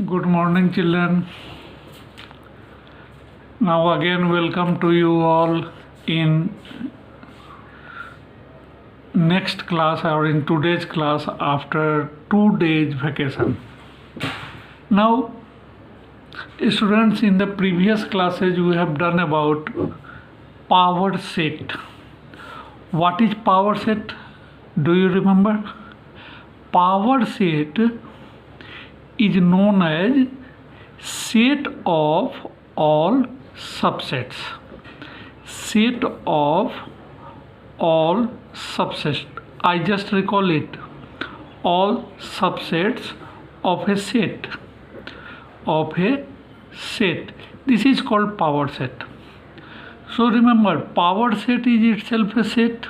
Good morning, children. Now, again, welcome to you all in next class or in today's class after 2 days vacation. Now, students, in the previous classes, we have done about power set. What is power set? Do you remember? Power set is known as set of all subsets. Set of all subsets. I just recall it. All subsets of a set. Of a set. This is called power set. So remember, power set is itself a set,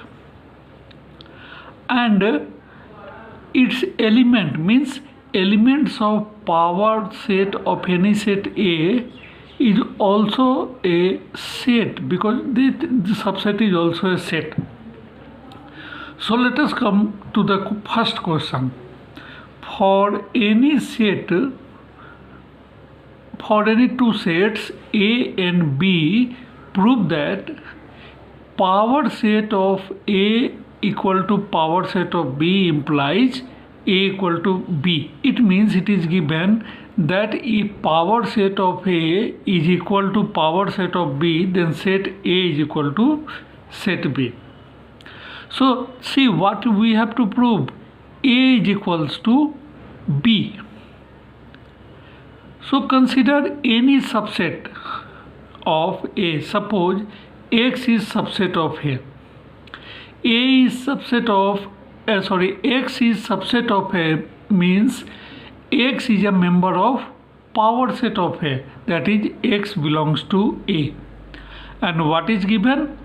and its element means elements of power set of any set A is also a set, because the subset is also a set. So let us come to the first question. For any set, for any two sets A and B, prove that power set of A equal to power set of B implies A equal to B. It means it is given that if power set of A is equal to power set of B, then set A is equal to set B. So see what we have to prove. A is equals to B. So consider any subset of A. Suppose X is subset of A. A is subset of X is subset of A means X is a member of power set of A, that is X belongs to A. And what is given?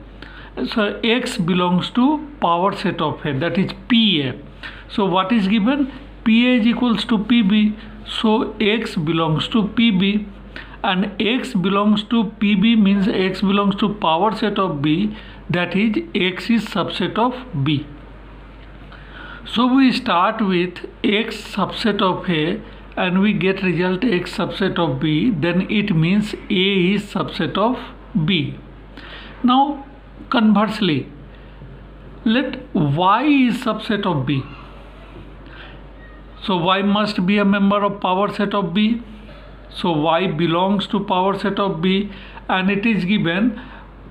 So X belongs to power set of A, that is PA. So what is given? PA is equals to PB. So X belongs to PB, and X belongs to PB means X belongs to power set of B, that is X is subset of B. So we start with X subset of A and we get result X subset of B, then it means A is subset of B. Now conversely, let Y is subset of B. So Y must be a member of power set of B. So Y belongs to power set of B, and it is given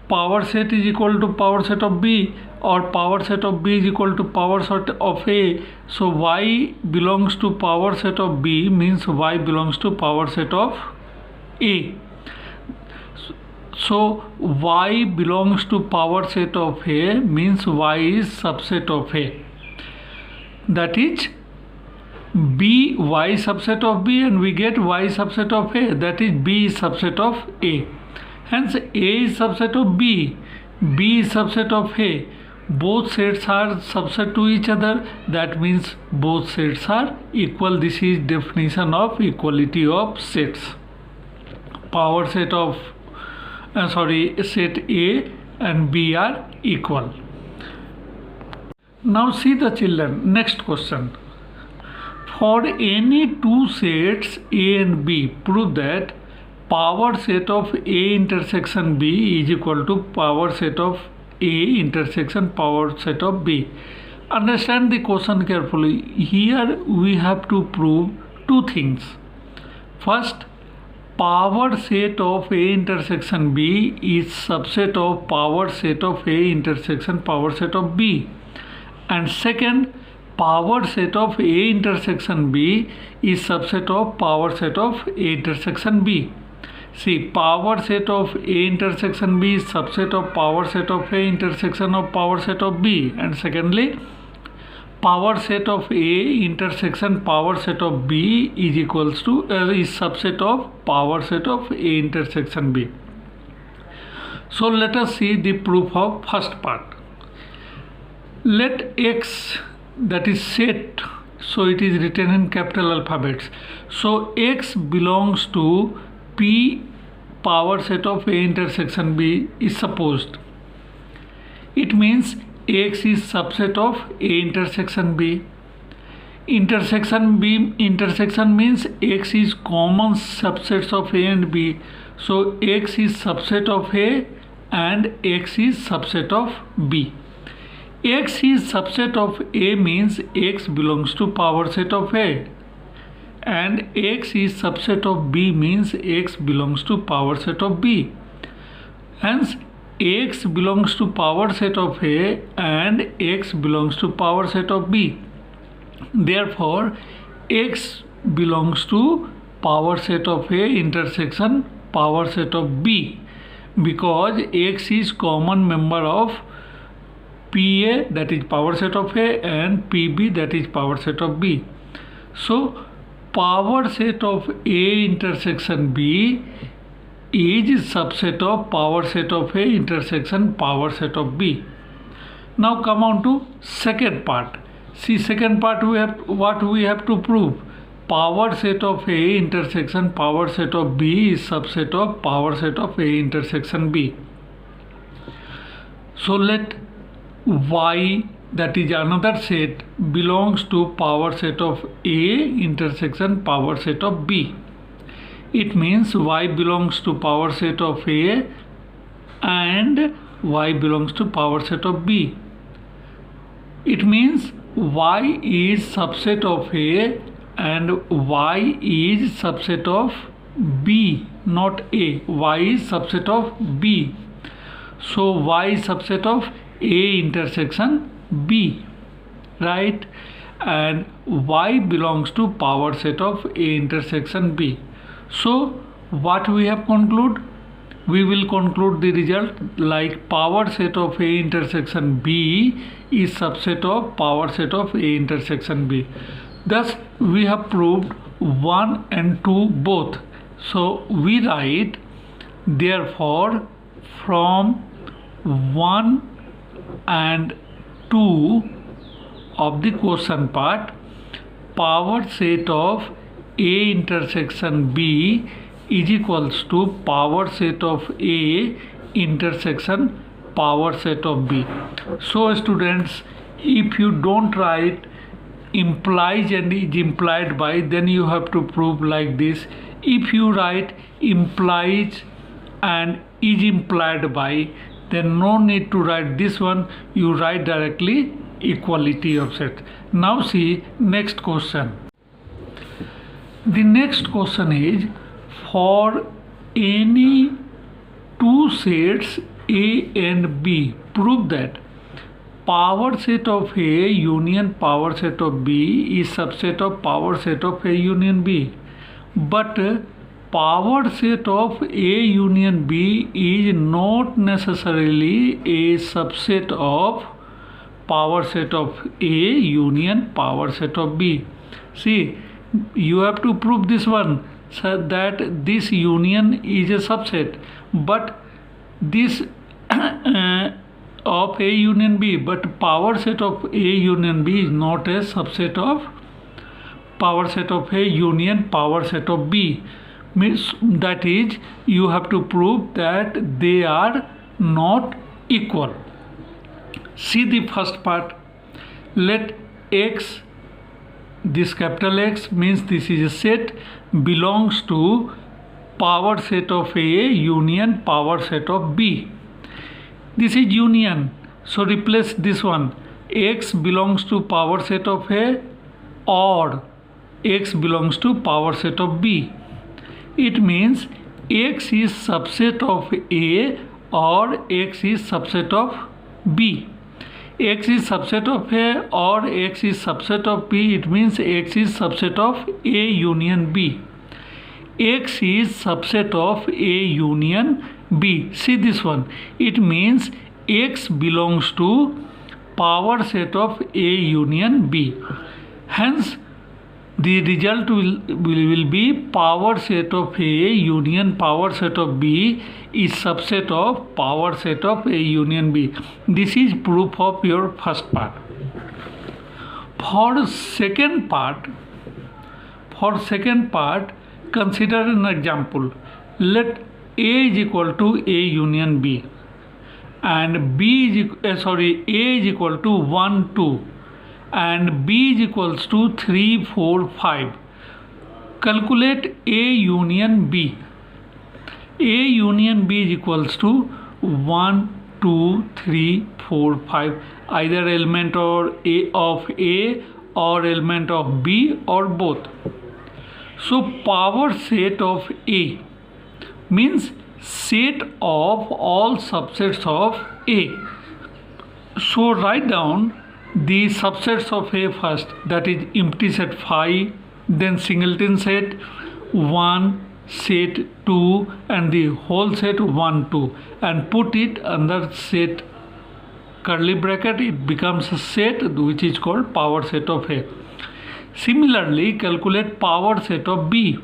power set is equal to power set of B, or power set of B is equal to power set of A. So Y belongs to power set of B means Y belongs to power set of A. So Y belongs to power set of A means Y is subset of A. That is B Y subset of B, and we get Y subset of A, that is B is subset of A. Hence A is subset of B, B is subset of A. Both sets are subset to each other, that means both sets are equal. This is definition of equality of sets. Power set of set A and B are equal. Now see the children, next question. For any two sets A and B, prove that power set of A intersection B is equal to power set of A intersection power set of B. Understand the question carefully. Here we have to prove two things. First, power set of A intersection B is subset of power set of A intersection power set of B. And second, power set of A intersection B is subset of power set of A intersection B. See, power set of A intersection B is subset of power set of A intersection of power set of B. And secondly, power set of A intersection power set of B is equals to is subset of power set of A intersection B. So let us see the proof of first part. Let X, that is set, so it is written in capital alphabets. So X belongs to P power set of A intersection B is supposed. It means X is subset of A intersection B. Intersection means X is common subsets of A and B. So X is subset of A and X is subset of B. X is subset of A means X belongs to power set of A, and X is subset of B means X belongs to power set of B. Hence X belongs to power set of A and X belongs to power set of B. Therefore X belongs to power set of A intersection power set of B, because X is common member of PA, that is power set of A, and PB, that is power set of B. So power set of A intersection B is subset of power set of A intersection power set of B. Now come on to second part. See, second part what we have to prove. Power set of A intersection power set of B is subset of power set of A intersection B. So let Y, that is another set, belongs to power set of A intersection power set of B. It means Y belongs to power set of A and Y belongs to power set of B. It means Y is subset of A and Y is subset of B, not A. Y is subset of B. So Y is subset of A intersection B, right? And Y belongs to power set of A intersection B. So what we have concluded? We will conclude the result like power set of A intersection B is subset of power set of A intersection B. Thus we have proved 1 and 2 both. So we write, therefore from 1 and 2 of the question part, power set of A intersection B is equals to power set of A intersection power set of B. So students, if you don't write implies and is implied by, then you have to prove like this. If you write implies and is implied by, then no need to write this one, you write directly equality of set. Now see next question. The next question is, for any two sets A and B, prove that power set of A union power set of B is subset of power set of A union B. But power set of A union B is not necessarily a subset of power set of A union power set of B. See, you have to prove this one, so that this union is a subset, but this of A union B, but power set of A union B is not a subset of power set of A union power set of B. Means that is, you have to prove that they are not equal. See the first part. Let X, this capital X means this is a set, belongs to power set of A union power set of B. This is union, so replace this one. X belongs to power set of A or X belongs to power set of B. It means X is subset of A or X is subset of B. X is subset of A or X is subset of B. It means X is subset of A union B. X is subset of A union B. See this one. It means X belongs to power set of A union B. Hence, the result will be power set of A union power set of B is subset of power set of A union B. This is proof of your first part. For second part, consider an example. Let A is equal to A union B and A is equal to 1, 2, and B is equals to 3, 4, 5. Calculate A union B. A union B is equals to 1, 2, 3, 4, 5. Either element or A of A or element of B or both. So power set of A means set of all subsets of A. So write down the subsets of A first, that is empty set 5, then singleton set 1, set 2 and the whole set 1, 2, and put it under set curly bracket. It becomes a set which is called power set of A. Similarly, calculate power set of B.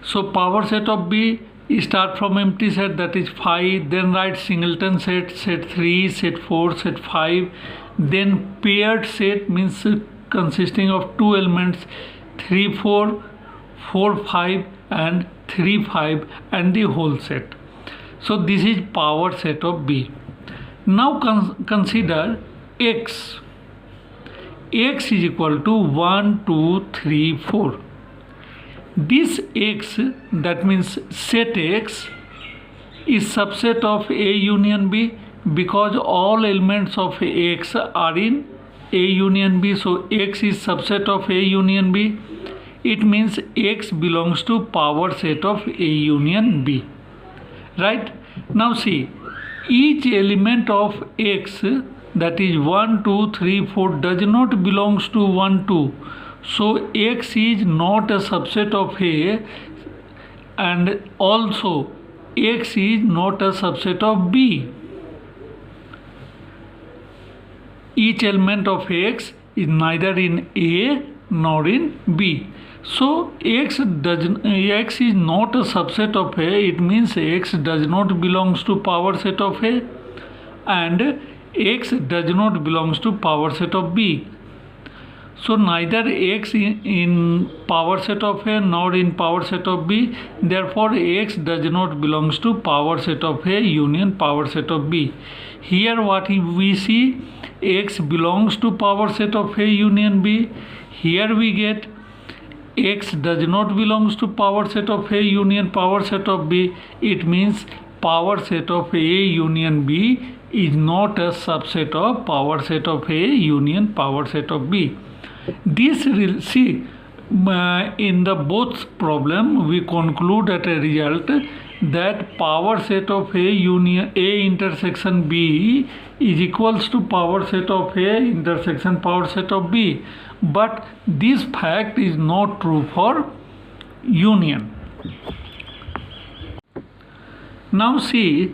So power set of B, start from empty set, that is 5, then write singleton set, set 3, set 4, set 5, then paired set means consisting of two elements 3, 4, 4, 5 and 3, 5 and the whole set. So this is power set of B. Now consider X. X is equal to 1, 2, 3, 4. This X, that means set X, is subset of A union B because all elements of X are in A union B. So X is subset of A union B. It means X belongs to power set of A union B. Right? Now see, each element of X, that is 1, 2, 3, 4 does not belongs to 1, 2. So X is not a subset of A, and also X is not a subset of B. Each element of X is neither in A nor in B. So X is not a subset of A. It means X does not belongs to power set of A, and X does not belongs to power set of B. So neither X in power set of A nor in power set of B. Therefore X does not belongs to power set of A union power set of B. Here what we see, X belongs to power set of A union B. Here we get X does not belongs to power set of A union power set of B. It means power set of A union B is not a subset of power set of A union power set of B. This see, in the both problem we conclude at a result that power set of A union A intersection B is equals to power set of A intersection power set of B. But this fact is not true for union. Now see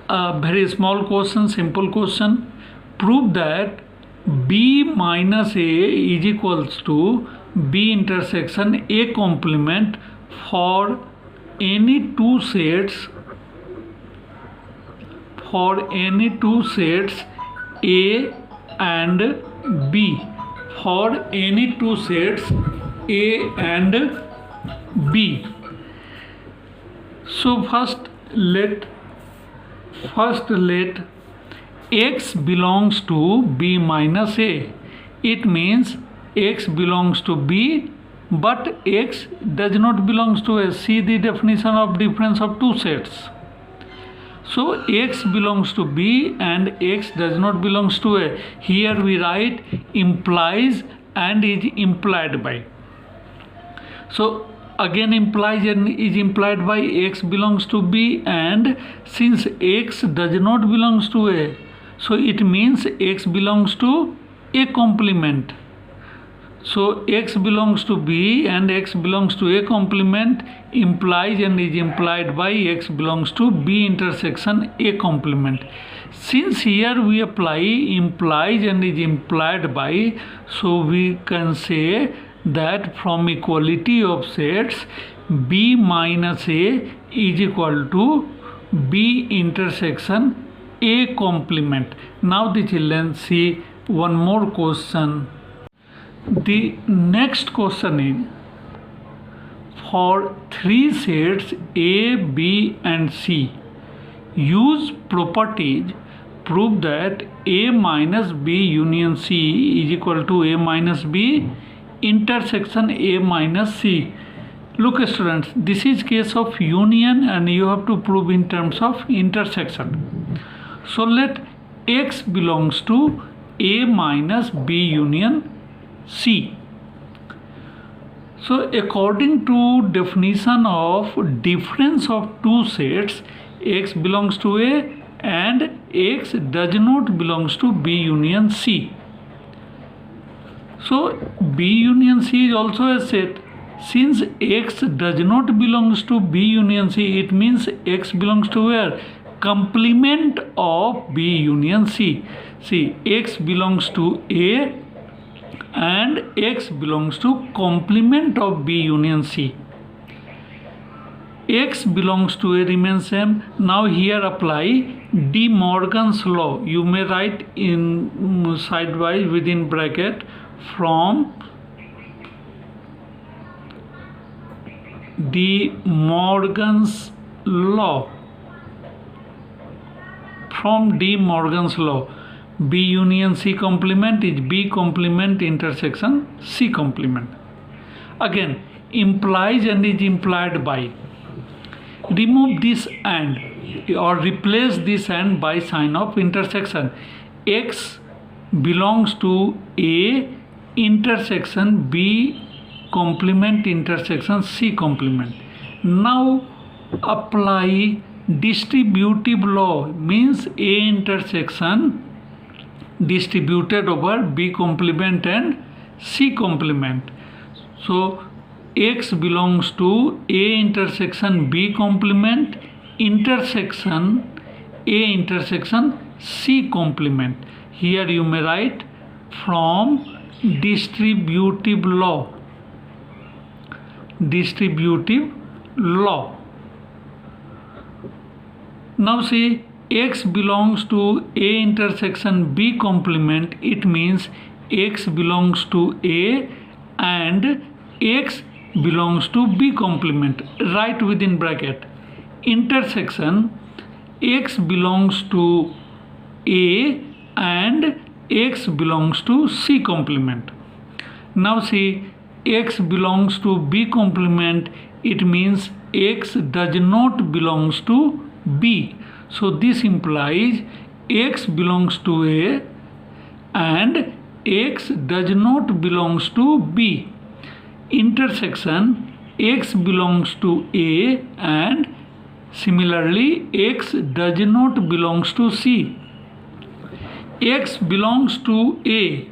a very small question, simple question. Prove that B minus A is equals to B intersection A complement for any two sets A and B. For any two sets A and B. So first let X belongs to B minus A. It means X belongs to B, but X does not belongs to A. See the definition of difference of two sets. So X belongs to B and X does not belongs to A. Here we write implies and is implied by. So again implies and is implied by X belongs to B, and since X does not belongs to A, so it means X belongs to A complement. So X belongs to B and X belongs to A complement implies and is implied by X belongs to B intersection A complement. Since here we apply implies and is implied by, so we can say that from equality of sets B minus A is equal to B intersection A complement. Now the children see one more question. The next question is, for three sets A, B and C, use properties prove that A minus B union C is equal to A minus B intersection A minus C. Look students, this is case of union and you have to prove in terms of intersection. So let X belongs to A minus B union C. So according to definition of difference of two sets, X belongs to A and X does not belongs to B union C. So B union C is also a set. Since X does not belongs to B union C, it means X belongs to where? Complement of B union C. See, X belongs to A and X belongs to complement of B union C. X belongs to A remains same. Now here apply De Morgan's law. You may write in sidewise within bracket from De Morgan's law. From De Morgan's law, B union C complement is B complement intersection C complement. Again, implies and is implied by. Remove this and or replace this and by sign of intersection. X belongs to A intersection B complement intersection C complement. Now apply distributive law, means A intersection distributed over B complement and C complement. So X belongs to A intersection B complement intersection A intersection C complement. Here you may write from distributive law. Distributive law. Now see, X belongs to A intersection B complement. It means X belongs to A and X belongs to B complement. Write within bracket intersection X belongs to A and X belongs to C complement. Now see, X belongs to B complement. It means X does not belongs to B. So this implies X belongs to A and X does not belongs to B. Intersection X belongs to A and similarly X does not belongs to C. X belongs to A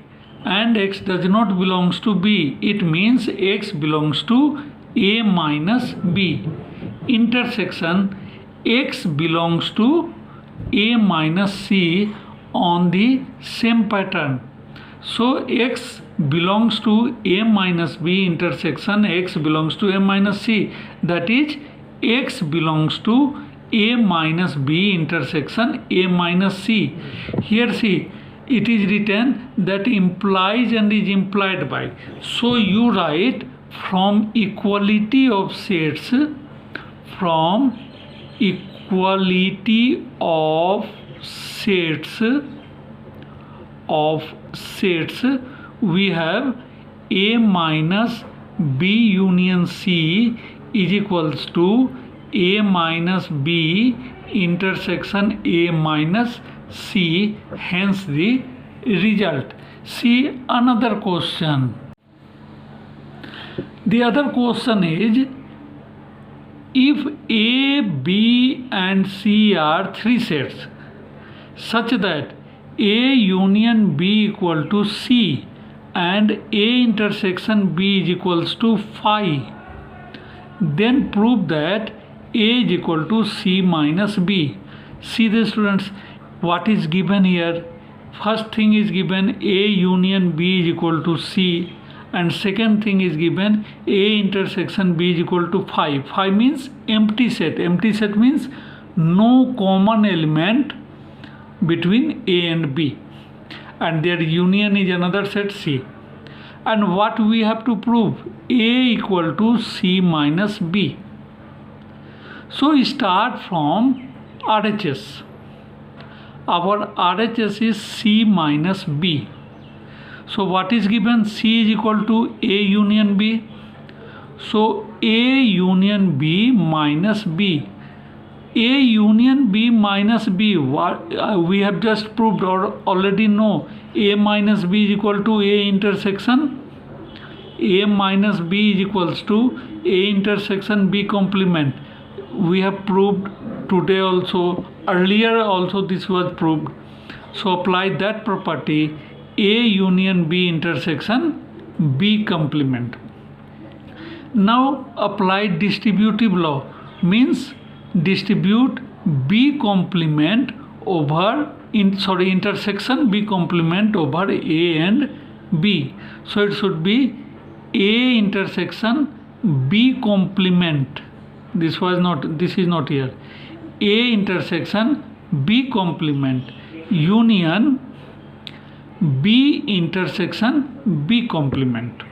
and X does not belongs to B. It means X belongs to A minus B. Intersection X belongs to A minus C on the same pattern. So X belongs to A minus B intersection X belongs to A minus C. That is X belongs to A minus B intersection A minus C. Here see, it is written that implies and is implied by. So you write from equality of sets, from equality of sets we have A minus B union C is equals to A minus B intersection A minus C, hence the result. See another question. The other question is, if A, B and C are three sets such that A union B equal to C and A intersection B is equals to phi, then prove that A is equal to C minus B. See the students, what is given here? First thing is given A union B is equal to C, and second thing is given A intersection B is equal to phi. Phi means empty set. Empty set means no common element between A and B, and their union is another set C. And what we have to prove? A equal to C minus B. So we start from RHS. our RHS is C minus B. So what is given? C is equal to A union B. So A union B minus B. A union B minus B, what we have just proved or already know. A minus B is equal to A intersection. A minus B is equals to A intersection B complement. We have proved today also, earlier also this was proved. So apply that property, A union B intersection B complement. Now apply distributive law, means distribute B complement over intersection B complement over A and B. So it should be A intersection B complement. This is not here. A intersection B complement union B intersection B complement.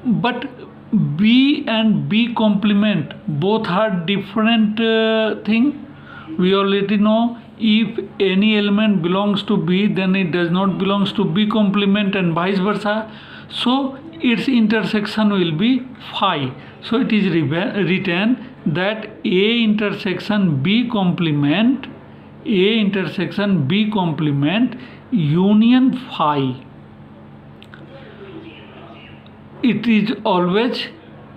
But B and B complement both are different thing. We already know if any element belongs to B, then it does not belongs to B complement and vice versa. So its intersection will be phi. So it is written that A intersection B complement union phi. It is always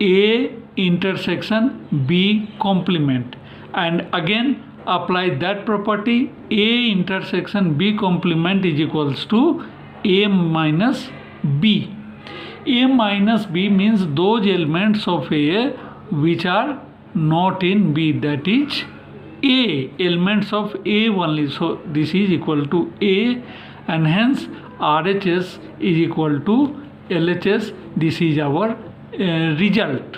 A intersection B complement. And again apply that property, A intersection B complement is equals to A minus B. A minus B means those elements of A which are not in B, that is A, elements of A only. So this is equal to A, and hence RHS is equal to LHS. This is our result.